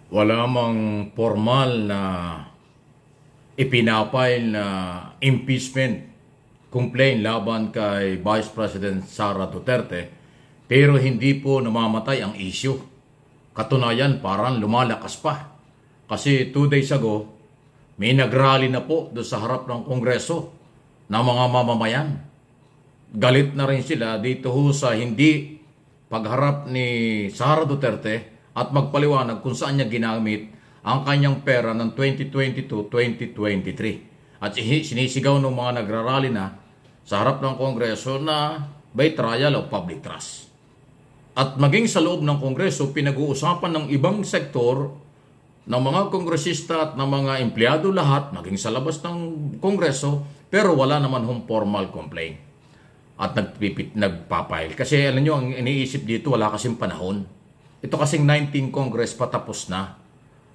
Wala mang formal na ipinapile na impeachment complaint laban kay Vice President Sara Duterte, pero hindi po namamatay ang issue. Katunayan, parang lumalakas pa. Kasi 2 days ago, may nagrally na po doon sa harap ng Kongreso ng mga mamamayan. Galit na rin sila dito sa hindi pagharap ni Sara Duterte at magpaliwanag kung saan niya ginamit ang kanyang pera ng 2022-2023. At sinisigaw ng mga nagrarally na sa harap ng Kongreso na by trial of public trust. At maging sa loob ng Kongreso, pinag-uusapan ng ibang sektor ng mga kongresista at ng mga empleyado lahat, maging sa labas ng Kongreso, pero wala naman hong formal complaint. At nagpapile. Kasi alam nyo, ang iniisip dito, wala kasing panahon. Ito kasing 19 Congress patapos na.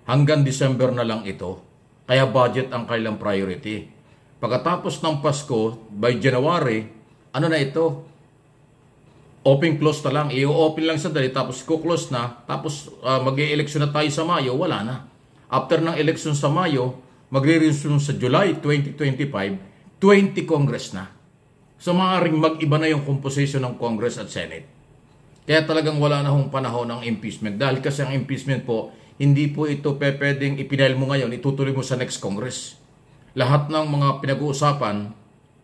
Hanggang December na lang ito. Kaya budget ang kailang priority. Pagkatapos ng Pasko, by January, ano na ito? Open-close na lang. I-open lang sa dali, tapos i-close na. Tapos mag-e-eleksyon na tayo sa Mayo, wala na. After ng eleksyon sa Mayo, magre-eleksyon sa July 2025, 20 Congress na. So maaaring mag-iba na yung composition ng Congress at Senate. Kaya talagang wala na hong panahon ng impeachment. Dahil kasi ang impeachment po, hindi po ito pwedeng ipinail mo ngayon, itutuloy mo sa next Congress. Lahat ng mga pinag-uusapan,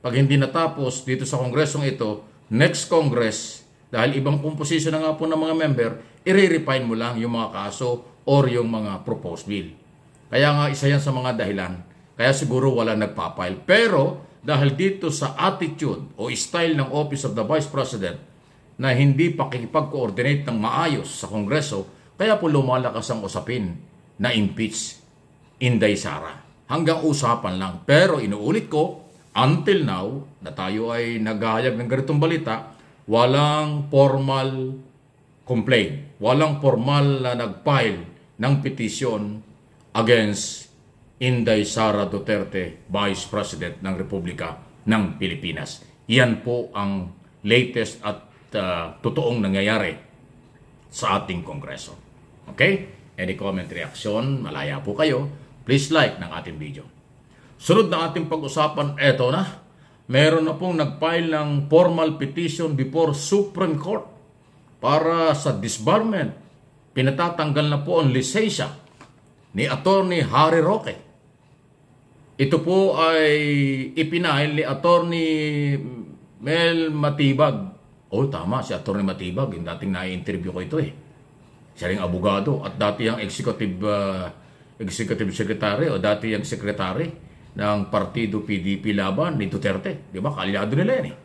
pag hindi natapos dito sa Kongresong ito, next Congress, dahil ibang composition na nga po ng mga member, i-refine mo lang yung mga kaso or yung mga proposed bill. Kaya nga isa yan sa mga dahilan. Kaya siguro wala nagpapile. Pero dahil dito sa attitude o style ng Office of the Vice President na hindi pakikipag-coordinate ng maayos sa Kongreso, kaya po lumalakas ang usapin na impeach Inday Sara. Hanggang usapan lang. Pero inuulit ko, until now, na tayo ay naghahayag ng ganitong balita, walang formal complaint. Walang formal na nag-file ng petition against Inday Sara Duterte, Vice President ng Republika ng Pilipinas. Yan po ang latest at totoong nangyayari sa ating Kongreso. Okay? Any comment, reaction, malaya po kayo. Please like ng ating video. Sunod na ating pag-usapan, eto na. Meron na pong nag-file ng formal petition before Supreme Court para sa disbarment. Pinatatanggal na po ang lisensya ni Attorney Harry Roque. Ito po ay ipinail ni Attorney Mel Matibag. Oh, tama, si Attorney Matibag. Yung dating na-interview ko ito eh. Siya ring abogado at dati ang executive secretary o dati ang secretary ng Partido PDP laban ni Duterte. Di ba? Kalyado nila yan eh.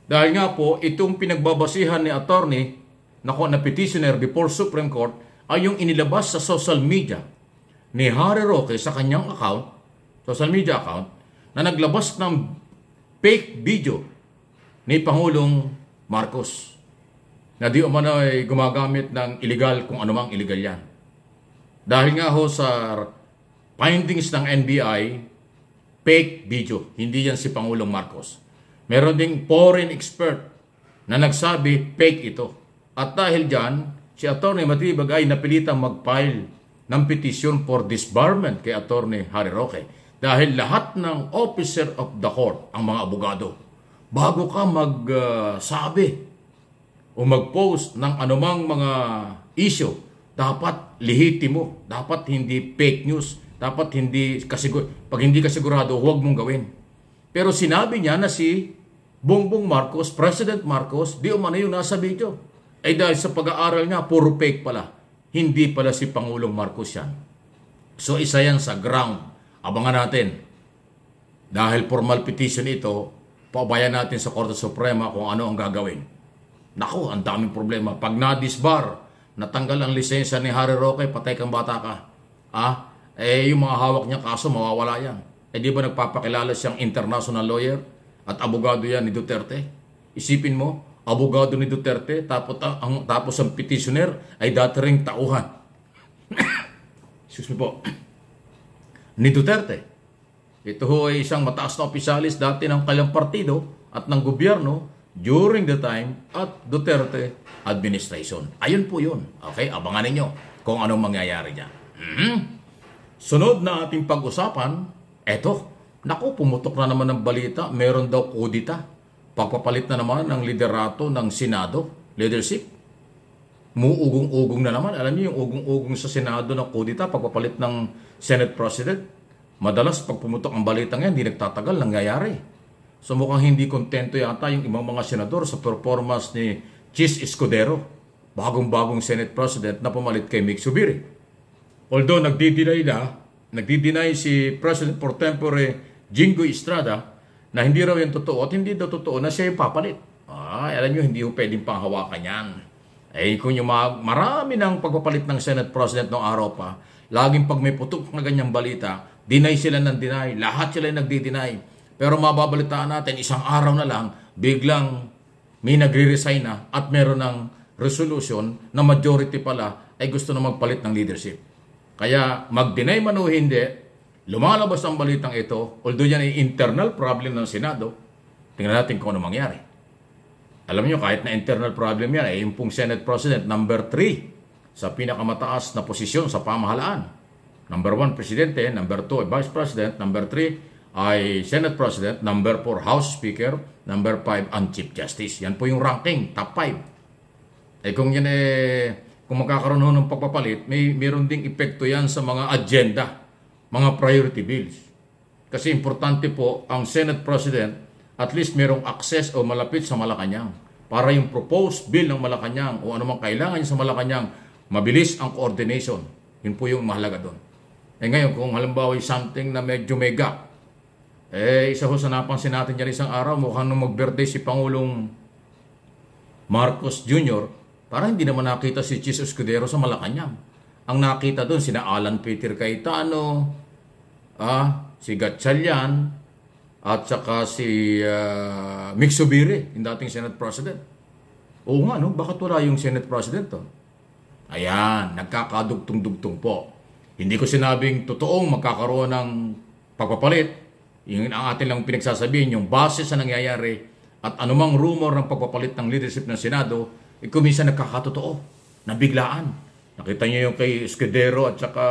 Dahil nga po, itong pinagbabasihan ni attorney na petitioner before Supreme Court ay yung inilabas sa social media ni Harry Roque sa kanyang account, social media account, na naglabas ng fake video ni Pangulong Marcos na di umano ay gumagamit ng illegal kung anumang illegal yan. Dahil nga ho sa findings ng NBI, fake video. Hindi yan si Pangulong Marcos. Meron ding foreign expert na nagsabi fake ito. At dahil dyan, si Atty. Matibag ay napilitang mag-file ng petition for disbarment kay Atty. Harry Roque. Dahil lahat ng officer of the court, ang mga abogado, bago ka magsabi o mag-post ng anumang mga issue, dapat lehitimo, dapat hindi fake news, dapat hindi pag hindi ka sigurado, huwag mong gawin. Pero sinabi niya na si Bongbong Marcos, President Marcos, di umano yung nasa video. Ay dahil sa pag-aaral niya, puro fake pala. Hindi pala si Pangulong Marcos yan. So isa yan sa ground. Abangan natin. Dahil formal petition ito, pabayan natin sa Korte Suprema kung ano ang gagawin. Naku, ang daming problema. Pag na-disbar, natanggal ang lisensya ni Harry Roque, patay kang bata ka. Yung mga hawak niya kaso, mawawala yan. Di ba nagpapakilala siyang international lawyer at abogado yan ni Duterte? Isipin mo, abogado ni Duterte, tapos ang petitioner ay dati ring tauhan. Excuse me po. Ni Duterte. Ito ho ay isang mataas na opisyalis dati ng kanyang partido at ng gobyerno during the time at Duterte administration. Ayun po yun. Okay, abangan ninyo kung anong mangyayari dyan. Sunod na ating pag-usapan, eto, naku, pumutok na naman ng balita, meron daw kudita. Pagpapalit na naman ng liderato ng Senado, leadership. Muugong-ugong na naman. Alam niyo yung ugong-ugong sa Senado ng kudita, pagpapalit ng Senate President. Madalas pag pumutok ang balitang yan, hindi nagtatagal, nangyayari. So mukhang hindi kontento yata yung ibang mga senador sa performance ni Chis Escudero, bagong-bagong Senate President na pumalit kay Mick Zubiri. Although nagdi-deny si President pro tempore Jinggoy Estrada na hindi raw yan totoo at hindi daw totoo na siya yung papalit. Alam nyo, hindi yung pwedeng panghawakan yan. Kung yung marami ng pagpapalit ng Senate President noong araw pa, laging pag may putok na ganyang balita, deny sila ng deny, lahat sila nagdi-deny. Pero mababalitaan natin, isang araw na lang, biglang may nagre-resign na at meron ng resolution na majority pala ay gusto na magpalit ng leadership. Kaya mag-deny man o hindi, lumalabas ang balitang ito, although yan ay internal problem ng Senado, tingnan natin kung ano mangyari. Alam niyo, kahit na internal problem yan, ay yung pong Senate President, number 3 sa pinakamataas na posisyon sa pamahalaan. Number 1, Presidente. Number 2, Vice President. Number 3 ay Senate President. Number 4, House Speaker. Number 5, ang Chief Justice. Yan po yung ranking, top 5. Kung yan kung magkakaroon ng pagpapalit, mayroon ding epekto yan sa mga agenda, mga priority bills. Kasi importante po ang Senate President, at least mayroong access o malapit sa Malacanang para yung proposed bill ng Malacanang o anumang kailangan niya sa Malacanang, mabilis ang coordination. Yun po yung mahalaga doon. Ngayon, kung halimbawa yung something na medyo may gap, isa ho sa napansin natin dyan isang araw, mukhang nung mag-birthday si Pangulong Marcos Jr., parang hindi naman nakita si Chis Escudero sa Malacanang. Ang nakita doon, sina Alan Peter Cayetano, si Gatchalian, at saka si Mick Zubiri, yung dating Senate President. Oo nga, no? Bakit wala yung Senate President to? Ayan, nagkakadugtong-dugtong po. Hindi ko sinabing totoong magkakaroon ng pagpapalit. Yung ang atin lang pinagsasabihin, yung base sa nangyayari at anumang rumor ng pagpapalit ng leadership ng Senado, kumisa nagkakatotoo, nabiglaan. Nakita niyo yung kay Escudero at saka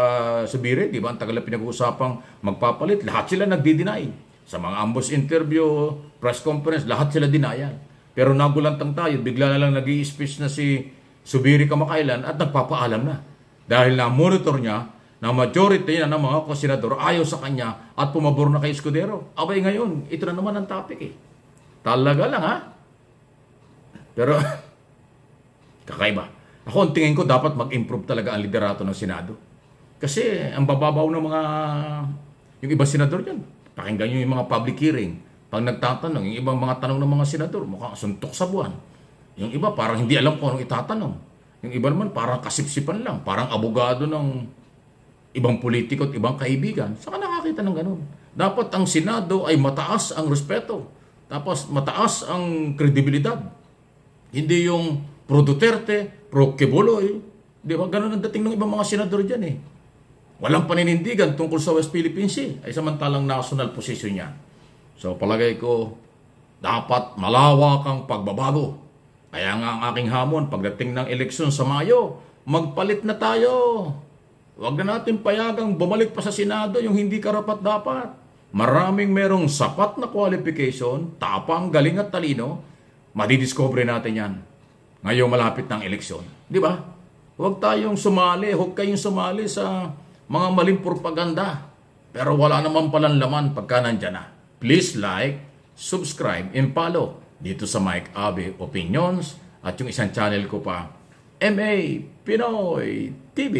Zubiri, di ba? Ang tagal na pinag-uusapang magpapalit. Lahat sila nagdi-deny. Sa mga ambush interview, press conference, lahat sila denial. Pero nagulantang tayo, bigla na lang nag-i-speech na si Zubiri kamakailan at nagpapaalam na. Dahil na-monitor niya na majority na ng mga senador ayaw sa kanya at pumabor na kay Escudero. Abay ngayon, ito na naman ang topic eh. Talaga lang ha? Pero, kakaiba. Ako, ang tingin ko dapat mag-improve talaga ang liderato ng Senado. Kasi ang bababaw ng mga, yung ibang senador dyan, pakinggan nyo yung mga public hearing. Pag nagtatanong, yung ibang mga tanong ng mga senador, mukhang suntok sa buwan. Yung iba, parang hindi alam kung anong itatanong. Yung iba naman, parang kasipsipan lang. Parang abogado ng ibang politiko at ibang kaibigan. Saka nakakita ng ganun. Dapat ang Senado ay mataas ang respeto. Tapos mataas ang kredibilidad. Hindi yung pro Duterte, pro Quiboloy. Di ba? Ganun ang dating ng ibang mga senador dyan eh. Walang paninindigan tungkol sa West Philippine Sea. Ay samantalang national position niya. So palagay ko, dapat malawak ang pagbabago. Kaya nga ang aking hamon, pagdating ng eleksyon sa Mayo, magpalit na tayo. Huwag na natin payagang bumalik pa sa Senado yung hindi karapat-dapat. Maraming merong sapat na qualification, tapang, galing at talino, madidiscover natin yan ngayong malapit ng eleksyon. Di ba? Huwag tayong sumali, huwag kayong sumali sa mga maling propaganda. Pero wala naman palang laman pagka nandyan na. Please like, subscribe, and follow dito sa Mike Abe Opinions at yung isang channel ko pa, MA Pinoy TV.